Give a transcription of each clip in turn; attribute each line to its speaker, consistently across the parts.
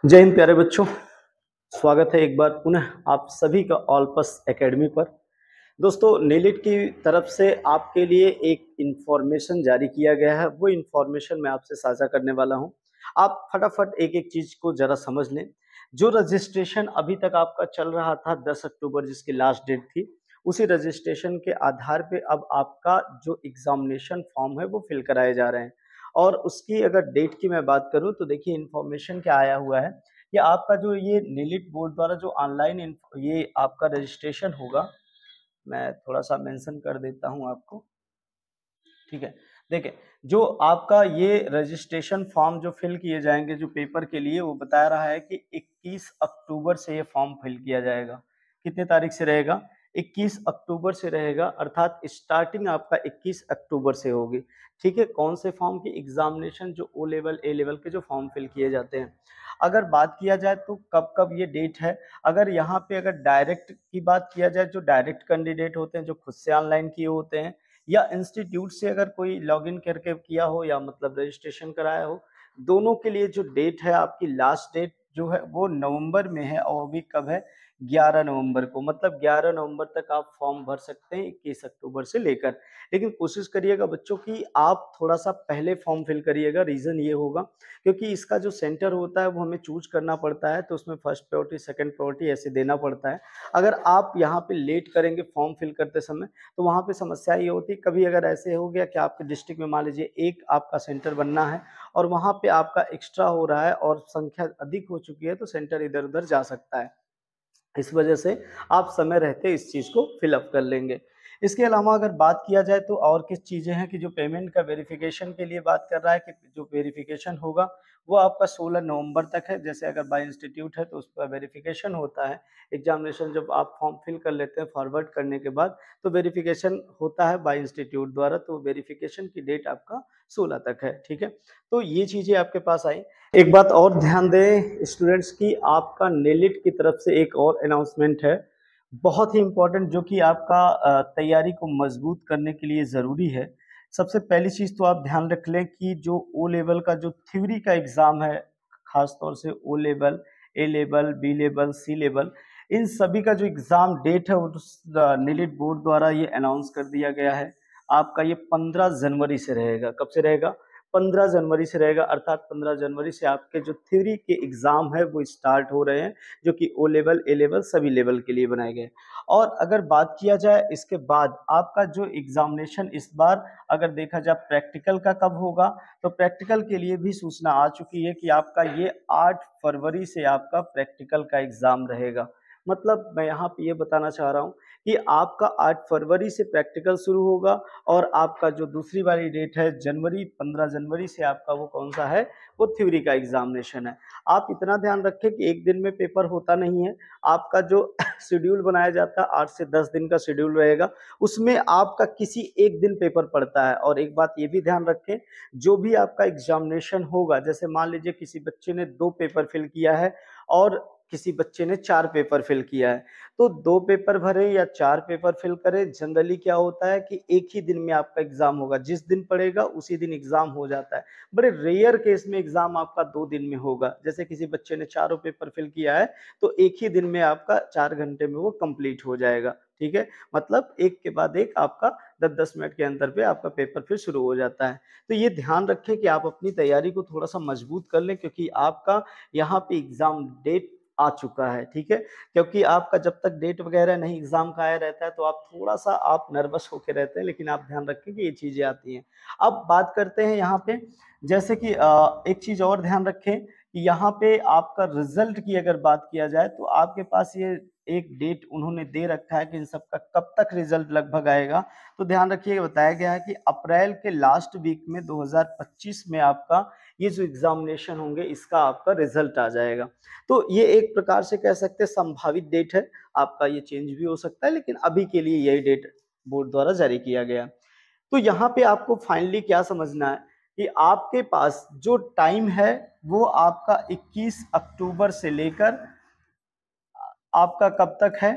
Speaker 1: जय हिंद प्यारे बच्चों। स्वागत है एक बार पुनः आप सभी का ऑलपस एकेडमी पर। दोस्तों, नीलिट की तरफ से आपके लिए एक इंफॉर्मेशन जारी किया गया है, वो इंफॉर्मेशन मैं आपसे साझा करने वाला हूं। आप फटाफट एक एक चीज को जरा समझ लें। जो रजिस्ट्रेशन अभी तक आपका चल रहा था 10 अक्टूबर जिसकी लास्ट डेट थी, उसी रजिस्ट्रेशन के आधार पे अब आपका जो एग्जामिनेशन फॉर्म है वो फिल कराए जा रहे हैं। और उसकी अगर डेट की मैं बात करूं तो देखिए इन्फॉर्मेशन क्या आया हुआ है कि आपका जो ये नीलिट बोर्ड द्वारा जो ऑनलाइन ये आपका रजिस्ट्रेशन होगा, मैं थोड़ा सा मेंशन कर देता हूं आपको। ठीक है, देखिए जो आपका ये रजिस्ट्रेशन फॉर्म जो फिल किए जाएंगे जो पेपर के लिए, वो बता रहा है कि 21 अक्टूबर से ये फॉर्म फिल किया जाएगा। कितने तारीख से रहेगा? 21 अक्टूबर से रहेगा, अर्थात स्टार्टिंग आपका 21 अक्टूबर से होगी। ठीक है, कौन से फॉर्म की? एग्जामिनेशन जो ओ लेवल ए लेवल के जो फॉर्म फिल किए जाते हैं। अगर बात किया जाए तो कब कब ये डेट है, अगर यहाँ पे अगर डायरेक्ट की बात किया जाए, जो डायरेक्ट कैंडिडेट होते हैं जो खुद से ऑनलाइन किए होते हैं, या इंस्टीट्यूट से अगर कोई लॉगिन करके किया हो या मतलब रजिस्ट्रेशन कराया हो, दोनों के लिए जो डेट है आपकी लास्ट डेट जो है वो नवंबर में है। और अभी कब है? 11 नवंबर को, मतलब 11 नवंबर तक आप फॉर्म भर सकते हैं 21 अक्टूबर से लेकर। लेकिन कोशिश करिएगा बच्चों की आप थोड़ा सा पहले फॉर्म फिल करिएगा। रीजन ये होगा क्योंकि इसका जो सेंटर होता है वो हमें चूज करना पड़ता है, तो उसमें फर्स्ट प्रायोरिटी सेकंड प्रायोरिटी ऐसे देना पड़ता है। अगर आप यहाँ पे लेट करेंगे फॉर्म फिल करते समय तो वहाँ पे समस्या ये होती है, कभी अगर ऐसे हो गया कि आपके डिस्ट्रिक्ट में मान लीजिए एक आपका सेंटर बनना है और वहाँ पे आपका एक्स्ट्रा हो रहा है और संख्या अधिक हो चुकी है, तो सेंटर इधर उधर जा सकता है। इस वजह से आप समय रहते इस चीज़ को फिलअप कर लेंगे। इसके अलावा अगर बात किया जाए तो और किस चीज़ें हैं कि जो पेमेंट का वेरिफिकेशन के लिए बात कर रहा है कि जो वेरिफिकेशन होगा वो आपका 16 नवंबर तक है। जैसे अगर बाय इंस्टीट्यूट है तो उसका वेरिफिकेशन होता है। एग्जामिनेशन जब आप फॉर्म फिल कर लेते हैं फॉरवर्ड करने के बाद, तो वेरिफिकेशन होता है बाय इंस्टीट्यूट द्वारा, तो वेरिफिकेशन की डेट आपका 16 तक है। ठीक है, तो ये चीज़ें आपके पास आई। एक बात और ध्यान दें स्टूडेंट्स की, आपका नेलिट की तरफ से एक और अनाउंसमेंट है, बहुत ही इंपॉर्टेंट, जो कि आपका तैयारी को मजबूत करने के लिए ज़रूरी है। सबसे पहली चीज़ तो आप ध्यान रख लें कि जो ओ लेवल का जो थ्योरी का एग्ज़ाम है, खास तौर से ओ लेवल, ए लेवल, बी लेवल, सी लेवल, इन सभी का जो एग्ज़ाम डेट है वो नेलिट बोर्ड द्वारा ये अनाउंस कर दिया गया है। आपका ये 15 जनवरी से रहेगा। कब से रहेगा? 15 जनवरी से रहेगा, अर्थात 15 जनवरी से आपके जो थ्योरी के एग्जाम है वो स्टार्ट हो रहे हैं, जो कि ओ लेवल ए लेवल सभी लेवल के लिए बनाए गए। और अगर बात किया जाए इसके बाद आपका जो एग्जामिनेशन इस बार अगर देखा जाए प्रैक्टिकल का कब होगा, तो प्रैक्टिकल के लिए भी सूचना आ चुकी है कि आपका ये 8 फरवरी से आपका प्रैक्टिकल का एग्जाम रहेगा। मतलब मैं यहाँ पे ये बताना चाह रहा हूँ कि आपका 8 फरवरी से प्रैक्टिकल शुरू होगा और आपका जो दूसरी वाली डेट है जनवरी, 15 जनवरी से आपका वो कौन सा है? वो थ्योरी का एग्जामिनेशन है। आप इतना ध्यान रखें कि एक दिन में पेपर होता नहीं है। आपका जो शेड्यूल बनाया जाता है 8 से 10 दिन का शेड्यूल रहेगा, उसमें आपका किसी एक दिन पेपर पड़ता है। और एक बात ये भी ध्यान रखें, जो भी आपका एग्जामिनेशन होगा, जैसे मान लीजिए किसी बच्चे ने 2 पेपर फिल किया है और किसी बच्चे ने 4 पेपर फिल किया है, तो 2 पेपर भरे या 4 पेपर फिल करें, जनरली क्या होता है कि एक ही दिन में आपका एग्जाम होगा, जिस दिन पड़ेगा उसी दिन एग्जाम हो जाता है। बड़े रेयर केस में एग्जाम आपका 2 दिन में होगा। जैसे किसी बच्चे ने चारों पेपर फिल किया है तो एक ही दिन में आपका 4 घंटे में वो कंप्लीट हो जाएगा। ठीक है, मतलब एक के बाद एक आपका 10-10 मिनट के अंतर पे आपका पेपर फिर शुरू हो जाता है। तो ये ध्यान रखें कि आप अपनी तैयारी को थोड़ा सा मजबूत कर लें, क्योंकि आपका यहाँ पे एग्जाम डेट आ चुका है। ठीक है, क्योंकि आपका जब तक डेट वगैरह नहीं एग्जाम का आया रहता है तो आप थोड़ा सा आप नर्वस होके रहते हैं, लेकिन आप ध्यान रखें कि ये चीजें आती हैं। अब बात करते हैं यहाँ पे, जैसे कि एक चीज और ध्यान रखें कि यहाँ पे आपका रिजल्ट की अगर बात किया जाए तो आपके पास ये एक डेट उन्होंने दे रखा है कि इन सबका कब तक रिजल्ट लगभग आएगा। तो ध्यान रखिए, बताया गया है कि अप्रैल के लास्ट वीक में 2025 में आपका ये जो एग्जामिनेशन होंगे इसका आपका रिजल्ट आ जाएगा। तो ये एक प्रकार से कह सकते हैं संभावित डेट है, आपका ये चेंज भी हो सकता है, लेकिन अभी के लिए यही डेट बोर्ड द्वारा जारी किया गया। तो यहाँ पे आपको फाइनली क्या समझना है कि आपके पास जो टाइम है वो आपका 21 अक्टूबर से लेकर आपका कब तक है?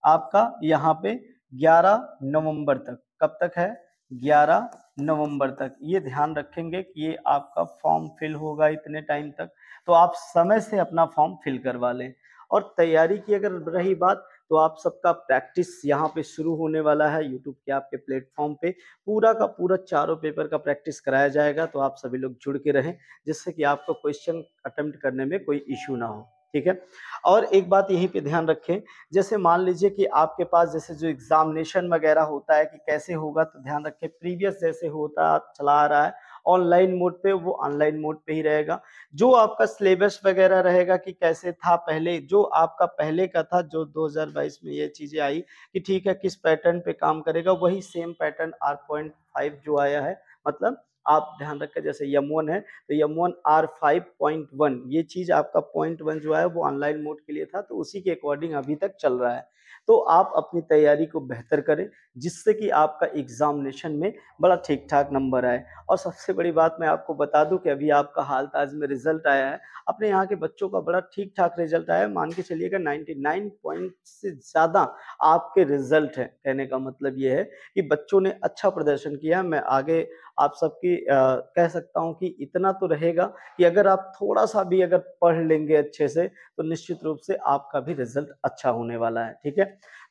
Speaker 1: आपका यहाँ पे 11 नवंबर तक। कब तक है? 11 नवंबर तक। ये ध्यान रखेंगे कि ये आपका फॉर्म फिल होगा इतने टाइम तक। तो आप समय से अपना फॉर्म फिल करवा लें। और तैयारी की अगर रही बात, तो आप सबका प्रैक्टिस यहाँ पे शुरू होने वाला है यूट्यूब के आपके प्लेटफॉर्म पे। पूरा का पूरा चारों पेपर का प्रैक्टिस कराया जाएगा, तो आप सभी लोग जुड़ के रहें, जिससे कि आपको क्वेश्चन अटेम्प्ट करने में कोई इश्यू ना हो, ठीक है। और एक बात यहीं पे ध्यान रखें, जैसे मान लीजिए कि आपके पास जैसे जो एग्जामिनेशन वगैरह होता है कि कैसे होगा, तो ध्यान रखें प्रीवियस जैसे होता चला आ रहा है ऑनलाइन मोड पे, वो ऑनलाइन मोड पे ही रहेगा। जो आपका सिलेबस वगैरह रहेगा कि कैसे था पहले, जो आपका पहले का था, जो 2022 में ये चीजें आई कि ठीक है किस पैटर्न पे काम करेगा, वही सेम पैटर्न R.5 जो आया है। मतलब आप ध्यान रखें, जैसे M1 है तो M1 R5.1, ये चीज आपका .1 जो है वो ऑनलाइन मोड के लिए था, तो उसी के अकॉर्डिंग अभी तक चल रहा है। तो आप अपनी तैयारी को बेहतर करें, जिससे कि आपका एग्जामिनेशन में बड़ा ठीक ठाक नंबर आए। और सबसे बड़ी बात मैं आपको बता दूं कि अभी आपका हाल ताज में रिजल्ट आया है, अपने यहाँ के बच्चों का बड़ा ठीक ठाक रिजल्ट आया है, मान के चलिएगा 99 पॉइंट से ज्यादा आपके रिजल्ट है। कहने का मतलब ये है कि बच्चों ने अच्छा प्रदर्शन किया। मैं आगे आप सबकी कह सकता हूँ कि इतना तो रहेगा कि अगर आप थोड़ा सा भी अगर पढ़ लेंगे अच्छे से, तो निश्चित रूप से आपका भी रिजल्ट अच्छा होने वाला है, ठीक है।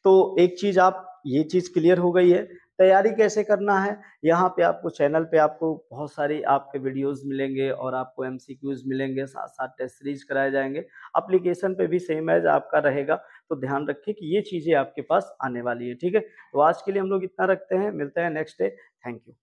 Speaker 1: तो एक चीज आप ये चीज क्लियर हो गई है। तैयारी कैसे करना है, यहाँ पे आपको चैनल पे आपको बहुत सारी आपके वीडियोस मिलेंगे और आपको एमसीक्यूज मिलेंगे, साथ साथ टेस्ट सीरीज कराए जाएंगे। एप्लीकेशन पे भी सेम एज आपका रहेगा, तो ध्यान रखिए कि ये चीजें आपके पास आने वाली है, ठीक है। तो आज के लिए हम लोग इतना रखते हैं, मिलते हैं नेक्स्ट डे। Thank you.